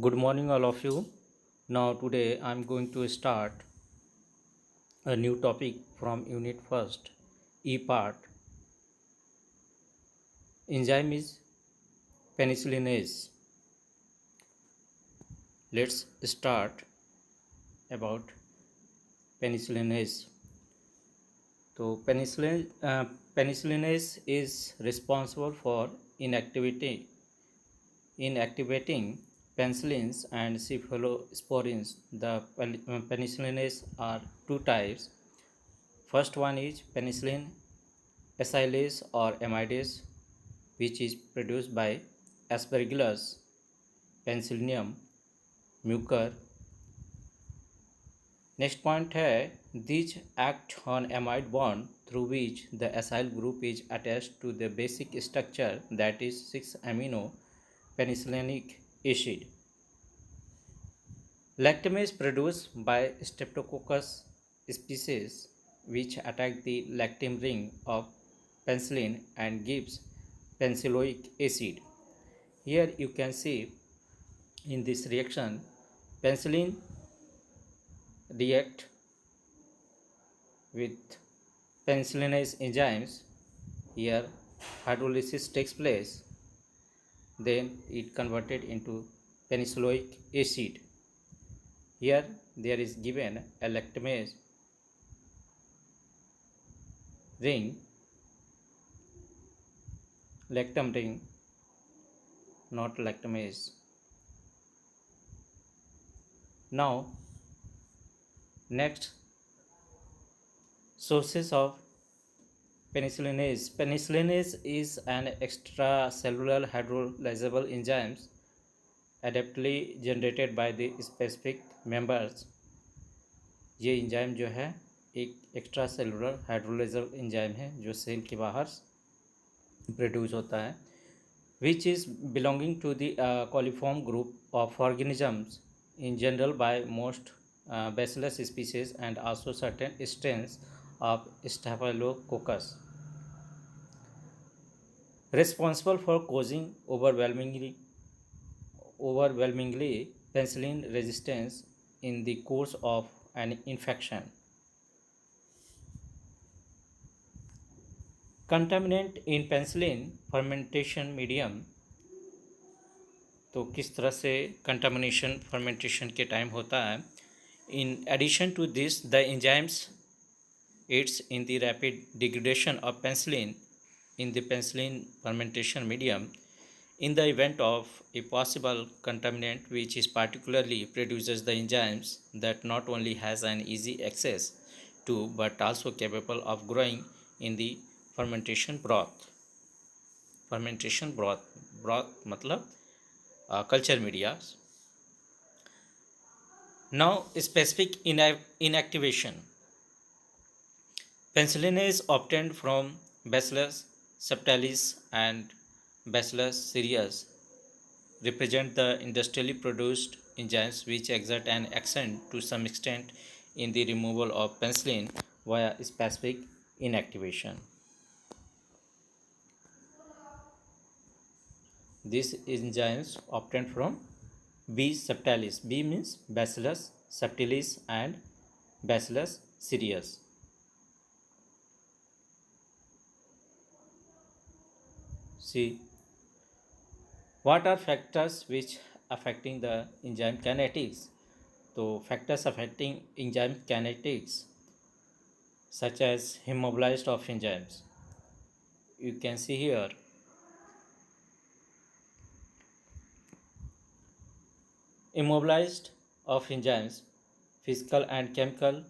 Good morning, all of you. Now, today I'm going to start a new topic from Unit First, E part. Enzyme is penicillinase. Let's start about penicillinase. So, penicillinase is responsible for inactivating penicillins and cephalosporins. The penicillinase are two types. First one is penicillin acylase or amidase, which is produced by Aspergillus penicillium mucor. Next point है these act on amide bond through which the acyl group is attached to the basic structure, that is 6-amino penicillinic acid. Lactamase produced by Streptococcus species which attack the lactam ring of penicillin and gives penicilloic acid. Here you can see in this reaction penicillin react with penicillinase enzymes. Here hydrolysis takes place, then it converted into penicilloic acid. Here there is given a lactamase ring, lactam ring, not lactamase. Now next, sources of penicillinase. Penicillinase is an extracellular hydrolyzable enzyme adaptively generated by the specific members. ये enzyme जो है एक extra cellular हाइड्रोलाइजल enzyme है जो cell के बाहर produce होता है, which is belonging to the coliform group of organisms in general by most bacillus species and also certain strains of Staphylococcus, responsible for causing overwhelmingly penicillin resistance in the course of an infection. Contaminant in penicillin fermentation medium. तो किस तरह से contamination fermentation के time होता है. In addition to this the enzymes aids in the rapid degradation of penicillin in the penicillin fermentation medium. In the event of a possible contaminant which is particularly produces the enzymes that not only has an easy access to but also capable of growing in the fermentation broth. Fermentation broth मतलब culture media. Now specific inactivation. Penicillin is obtained from Bacillus subtilis and Bacillus cereus, represent the industrially produced enzymes which exert an action to some extent in the removal of penicillin via specific inactivation. These enzymes obtained from B. subtilis. B means Bacillus subtilis and Bacillus cereus. See, what are factors which affecting the enzyme kinetics? So factors affecting enzyme kinetics such as immobilized of enzymes. You can see here immobilized of enzymes, physical and chemical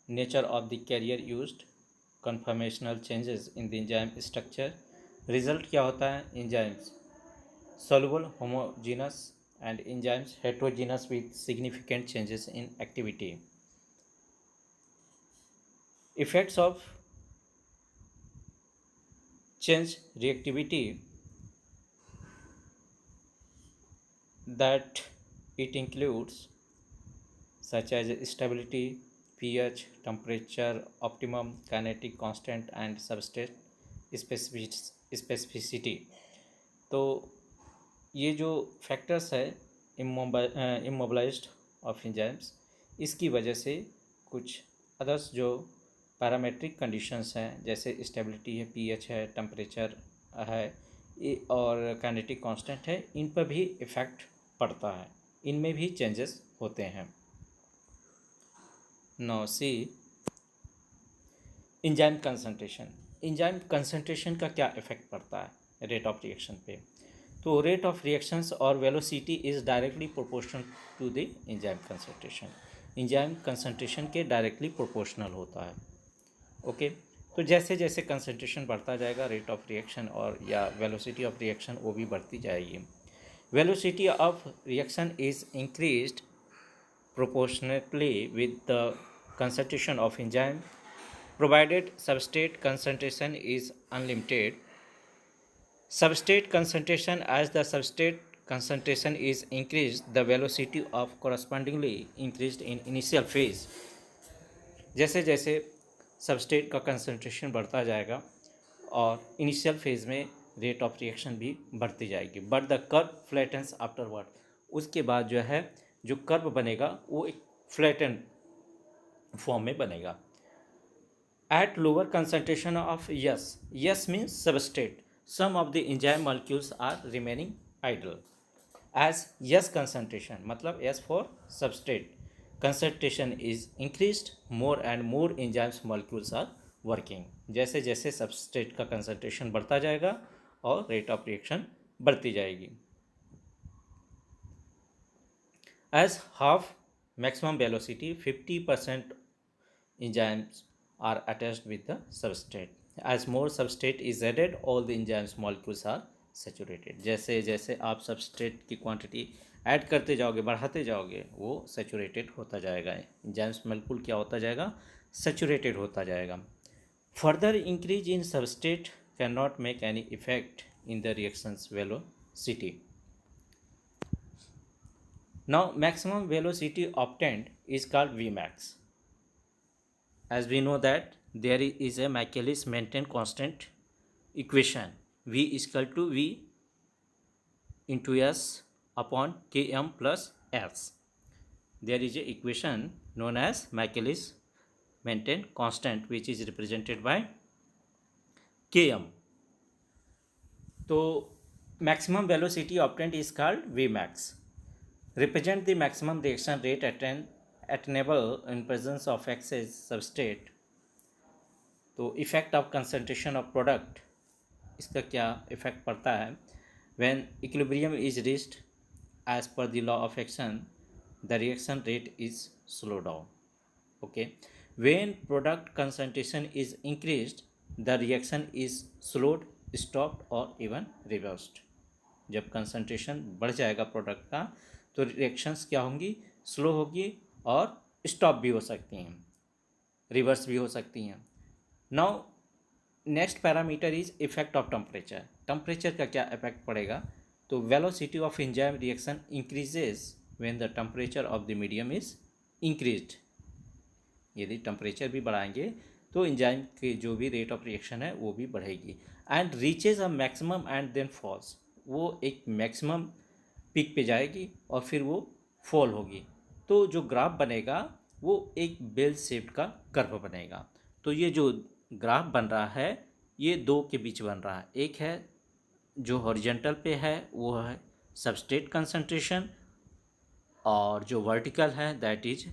nature of the carrier used, conformational changes in the enzyme structure. Result क्या होता है? Enzymes soluble homogeneous and enzymes heterogeneous with significant changes in activity. Effects of change reactivity, that it includes such as stability, pH, temperature, optimum kinetic constant and substrate specificity. तो ये जो factors है इमोबलाइज्ड of enzymes. इसकी वजह से कुछ others जो parametric conditions हैं, जैसे स्टेबिलिटी है, पीएच है, टेम्परेचर है और काइनेटिक कांस्टेंट है, इन पर भी इफ़ेक्ट पड़ता है, इनमें भी चेंजेस होते हैं। Now see enzyme concentration. Enzyme concentration का क्या इफेक्ट पड़ता है रेट ऑफ रिएक्शन पे? तो रेट ऑफ रिएक्शंस और velocity is directly proportional to the enzyme concentration. Enzyme concentration के डायरेक्टली प्रोपोर्शनल होता है। ओके, तो जैसे जैसे कंसंट्रेशन बढ़ता जाएगा, रेट ऑफ रिएक्शन और या वेलोसिटी ऑफ रिएक्शन वो भी बढ़ती जाएगी। Velocity of reaction is increased proportionately with the concentration of enzyme, provided substrate concentration is unlimited. Substrate concentration, as the substrate concentration is increased, the velocity of correspondingly increased in initial phase. जैसे जैसे substrate का concentration बढ़ता जाएगा और initial phase में rate of reaction भी बढ़ती जाएगी, बट द कर्व फ्लैटन्स आफ्टरवर्ड। उसके बाद जो है जो कर्व बनेगा वो एक फ्लैटन फॉर्म में बनेगा। At lower concentration of S means substrate, some of the enzyme molecules are remaining idle. As S concentration मतलब S for substrate concentration is increased, more and more enzymes molecules are working। जैसे जैसे substrate का concentration बढ़ता जाएगा और rate of reaction बढ़ती जाएगी। As half maximum velocity 50% enzymes are attached with the substrate। as more substrate is added, all the enzymes molecules are saturated। जैसे जैसे आप सबस्ट्रेट की क्वांटिटी ऐड करते जाओगे, बढ़ाते जाओगे, वो सेचुरेटेड होता जाएगा। एंजाइम्स मॉलिक्यूल क्या होता जाएगा? सेचुरेटेड होता जाएगा। Further increase in substrate can not make any effect in the reactions velocity. Now maximum velocity obtained is called Vmax। as we know that there is a Michaelis-Menten constant equation, V is equal to V into S upon Km plus S। there is a equation known as Michaelis-Menten constant which is represented by Km। तो maximum velocity obtained is called Vmax, represent the maximum reaction rate attainable in presence of excess substrate। तो effect of concentration of product, इसका क्या effect पड़ता है? When equilibrium is reached as per the law of action, the reaction rate is slow down. Okay, when product concentration is increased, the reaction is slowed, stopped और even reversed. जब concentration बढ़ जाएगा product का तो reactions क्या होंगी? Slow होगी और स्टॉप भी हो सकती हैं, रिवर्स भी हो सकती हैं। Now next parameter is effect of temperature. Temperature का क्या इफेक्ट पड़ेगा? तो velocity of enzyme reaction increases when the temperature of the medium is increased. यदि टेम्परेचर भी बढ़ाएंगे तो एंजाइम की जो भी रेट ऑफ रिएक्शन है वो भी बढ़ेगी। And reaches a maximum and then falls, वो एक मैक्सिमम पीक पे जाएगी और फिर वो फॉल होगी। तो जो ग्राफ बनेगा वो एक बेल शेप्ड का कर्व बनेगा। तो ये जो ग्राफ बन रहा है ये दो के बीच बन रहा है। एक है जो हॉरिजॉन्टल पे है वो है सबस्ट्रेट कंसंट्रेशन, और जो वर्टिकल है that is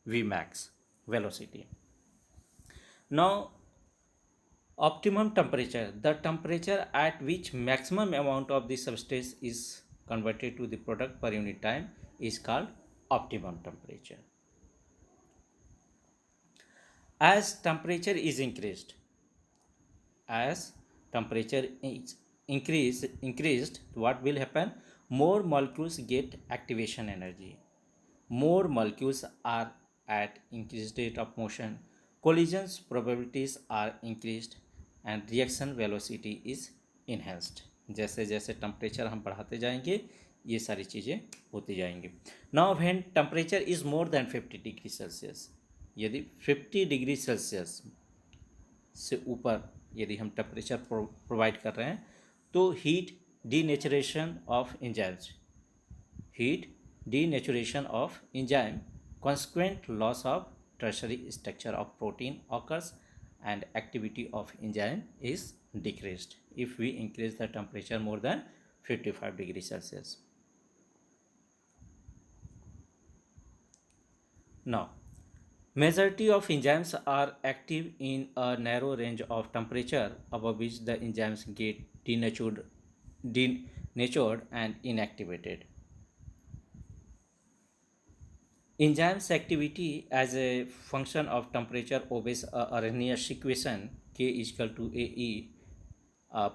Vmax velocity. Now optimum temperature, the temperature at which maximum amount of the substance is converted to the product per unit time is called optimum temperature। as temperature is increased, as temperature is increased, what will happen? More molecules get activation energy, more molecules are at increased rate of motion, collisions probabilities are increased and reaction velocity is enhanced। जैसे जैसे temperature हम बढ़ाते जाएंगे ये सारी चीज़ें होती जाएंगी। Now when temperature is more than 50 degree Celsius, यदि 50 डिग्री सेल्सियस से ऊपर यदि हम टेम्परेचर प्रोवाइड कर रहे हैं तो heat denaturation of enzymes, heat denaturation of enzyme, consequent loss of tertiary structure of protein occurs and activity of enzyme is decreased if we increase the temperature more than 55 degrees Celsius. Now, majority of enzymes are active in a narrow range of temperature above which the enzymes get denatured and inactivated. Enzymes activity as a function of temperature obeys a Arrhenius equation K is equal to AE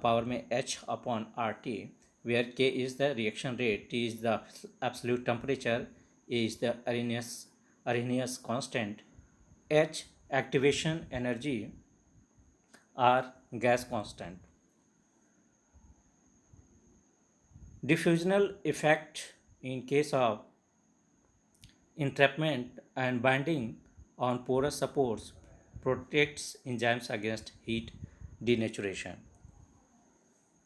power में H upon RT, where K is the reaction rate, T is the absolute temperature, A is the Arrhenius constant, H activation energy, R gas constant. Diffusional effect in case of entrapment and binding on porous supports protects enzymes against heat denaturation.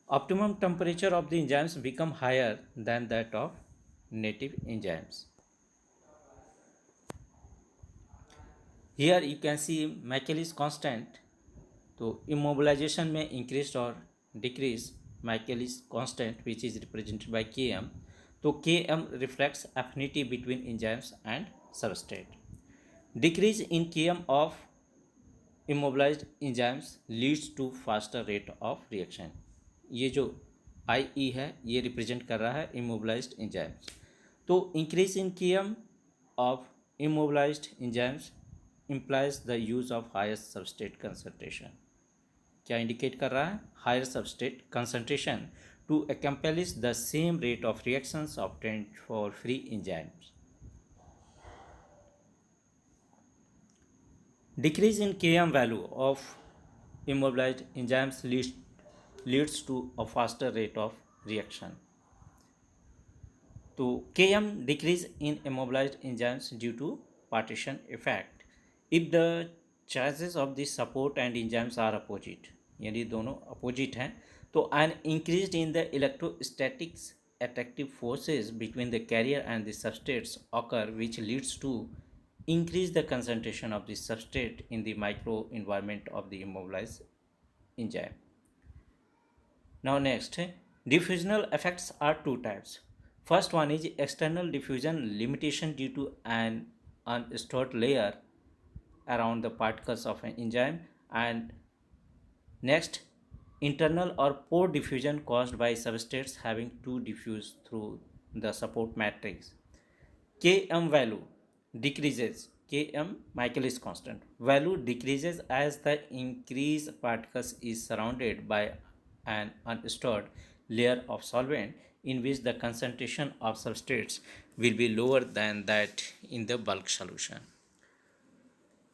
Optimum temperature of the enzymes become higher than that of native enzymes. Here you can see Michaelis constant. तो immobilization में increased or decreased Michaelis constant which is represented by Km. तो Km reflects affinity between enzymes and substrate. Decrease in Km of immobilized enzymes leads to faster rate of reaction. ये जो IE है ये represent कर रहा है immobilized enzymes. तो increase in Km of immobilized enzymes implies the use of higher substrate concentration. क्या indicate कर रहा है? Higher substrate concentration to accomplish the same rate of reactions obtained for free enzymes. Decrease in Km value of immobilized enzymes leads to a faster rate of reaction. तो Km decrease in immobilized enzymes due to partition effect. If the charges of the support and enzymes are opposite, यानी दोनों opposite हैं, तो an increased in the electrostatics attractive forces between the carrier and the substrates occur, which leads to increase the concentration of the substrate in the microenvironment of the immobilized enzyme. Now next, diffusional effects are two types. First one is external diffusion limitation due to an unstored layer around the particles of an enzyme, and next, internal or pore diffusion caused by substrates having to diffuse through the support matrix. Km value decreases. Km Michaelis constant value decreases as the increased particles is surrounded by an unstored layer of solvent in which the concentration of substrates will be lower than that in the bulk solution.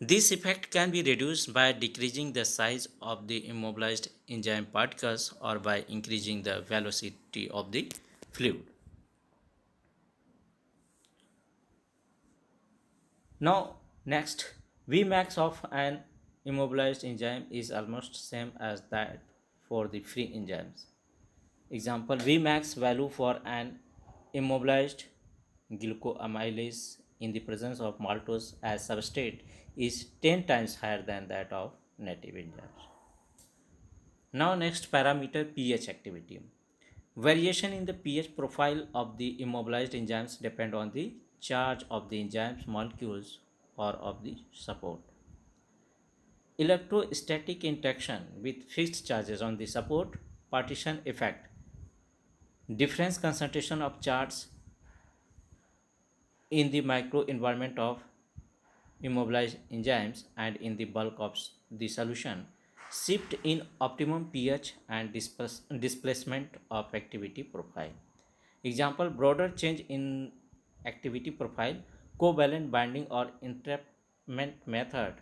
This effect can be reduced by decreasing the size of the immobilized enzyme particles or by increasing the velocity of the fluid. Now next, Vmax of an immobilized enzyme is almost same as that for the free enzymes. Example, Vmax value for an immobilized glucoamylase in the presence of maltose as substrate is 10 times higher than that of native enzymes. Now next parameter, pH activity. Variation in the pH profile of the immobilized enzymes depend on the charge of the enzymes molecules or of the support. Electrostatic interaction with fixed charges on the support, partition effect, difference concentration of charges in the microenvironment of immobilized enzymes and in the bulk of the solution, shift in optimum pH and displacement of activity profile. Example, broader change in activity profile, covalent binding or entrapment method.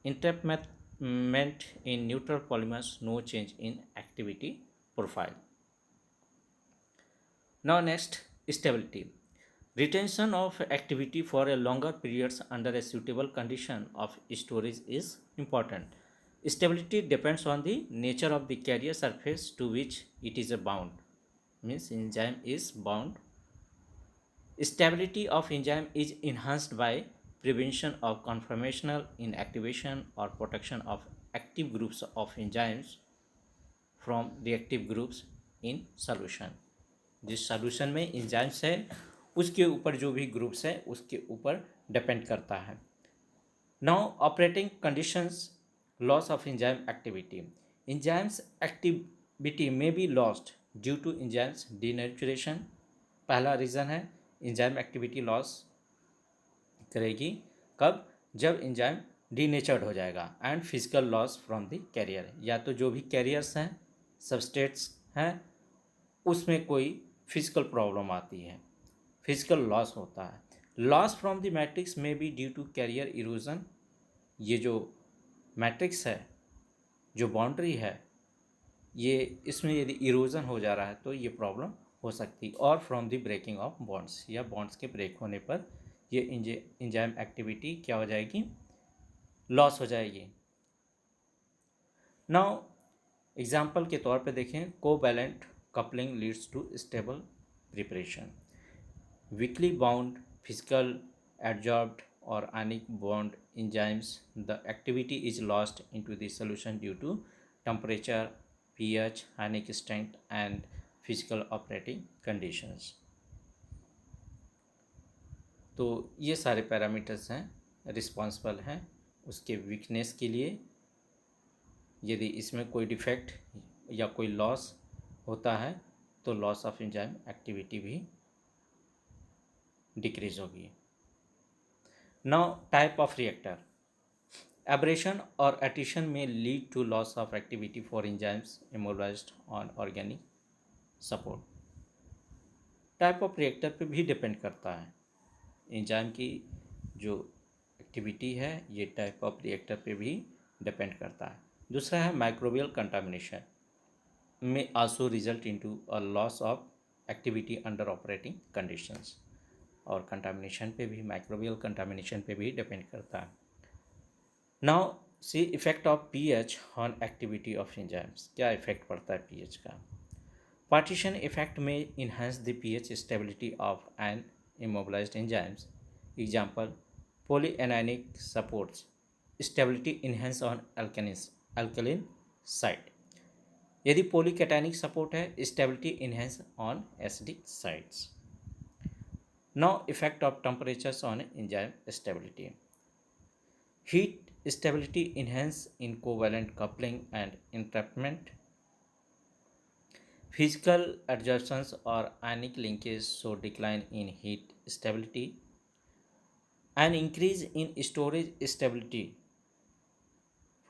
Entrapment in neutral polymers, no change in activity profile. Now next, stability. Retention of activity for a longer periods under a suitable condition of storage is important. Stability depends on the nature of the carrier surface to which it is bound. Means enzyme is bound Stability of enzyme is enhanced by prevention of conformational inactivation or protection of active groups of enzymes from reactive groups in solution. जिस solution में enzymes है उसके ऊपर जो भी groups है उसके ऊपर डिपेंड करता है. Now, operating conditions, loss of enzyme activity. Enzymes activity may be lost due to enzymes denaturation. पहला रीज़न है एंजाइम एक्टिविटी लॉस करेगी कब, जब एंजाइम डीनेचर्ड हो जाएगा. And physical loss from the carrier, या तो जो भी कैरियर्स हैं सबस्टेट्स हैं उसमें कोई फिजिकल प्रॉब्लम आती है, फिजिकल लॉस होता है. लॉस फ्रॉम द मैट्रिक्स में be due to carrier erosion. ये जो मैट्रिक्स है, जो बाउंड्री है, ये इसमें यदि इरोजन हो जा रहा है तो ये प्रॉब्लम हो सकती. और from the breaking of bonds, या बॉन्ड्स के ब्रेक होने पर ये एंजाइम एक्टिविटी क्या हो जाएगी, लॉस हो जाएगी. नाउ एग्जाम्पल के तौर पे देखें, covalent coupling leads to stable preparation. Weakly bound physical adsorbed or ionic bond enzymes, the activity is lost into the solution due to temperature, pH, ionic strength and physical operating conditions. तो ये सारे parameters हैं responsible हैं उसके weakness के लिए. यदि इसमें कोई डिफेक्ट या कोई लॉस होता है तो लॉस ऑफ एंजाइम एक्टिविटी भी डिक्रीज होगी. Now, type of reactor. Aberration or attrition may lead to loss of activity for enzymes immobilized on organic support. Type of reactor पे भी डिपेंड करता है. एंजाइम की जो एक्टिविटी है ये टाइप ऑफ रिएक्टर पे भी डिपेंड करता है. दूसरा है microbial contamination may also result into a loss of activity under operating conditions. और कंटामिनेशन पे भी, माइक्रोबियल कंटामिनेशन पे भी डिपेंड करता है. Now see effect of pH on activity of enzymes. क्या इफेक्ट पड़ता है पीएच का? Partition effect may enhance the pH stability of an immobilised enzymes. Example, polyanionic supports stability enhance on alkaline side. यदि polycationic support है, stability enhance on acidic sites. Now, effect of temperatures on enzyme stability. Heat stability enhance in covalent coupling and entrapment. Physical adsorptions or ionic linkage show decline in heat stability. An increase in storage stability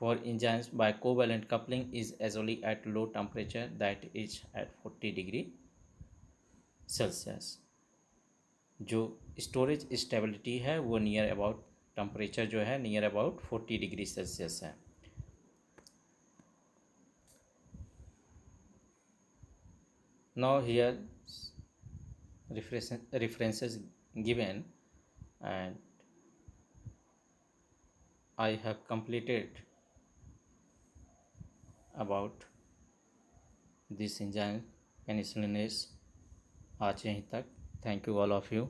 for enzymes by covalent coupling is usually at low temperature, that is at 40 degree Celsius. जो storage stability है वो near about temperature जो है near about 40 degree Celsius है. Now here references given and I have completed about this enzyme penicillinase. आज यहीं तक. Thank you all of you.